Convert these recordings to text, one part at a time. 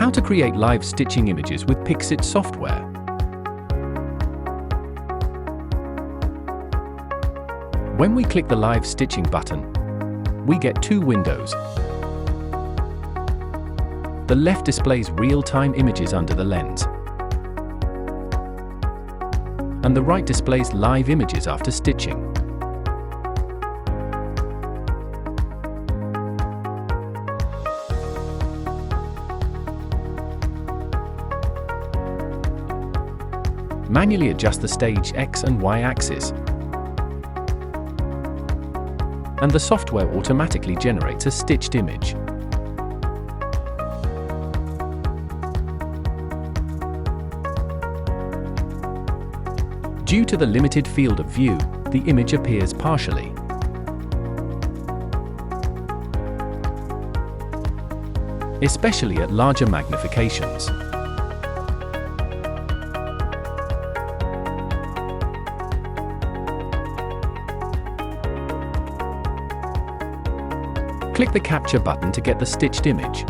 How to create live stitching images with Pixit software. When we click the live stitching button, we get two windows. The left displays real-time images under the lens, and the right displays live images after stitching. Manually adjust the stage X and Y axis, and the software automatically generates a stitched image. Due to the limited field of view, the image appears partially. Especially at larger magnifications. Click the Capture button to get the stitched image.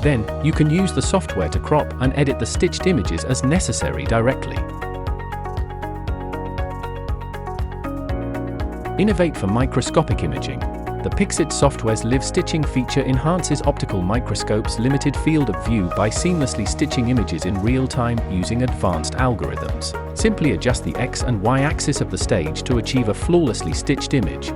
Then, you can use the software to crop and edit the stitched images as necessary directly. Innovate for microscopic imaging. The Pixit software's live stitching feature enhances optical microscopes' limited field of view by seamlessly stitching images in real time using advanced algorithms. Simply adjust the X and Y axis of the stage to achieve a flawlessly stitched image.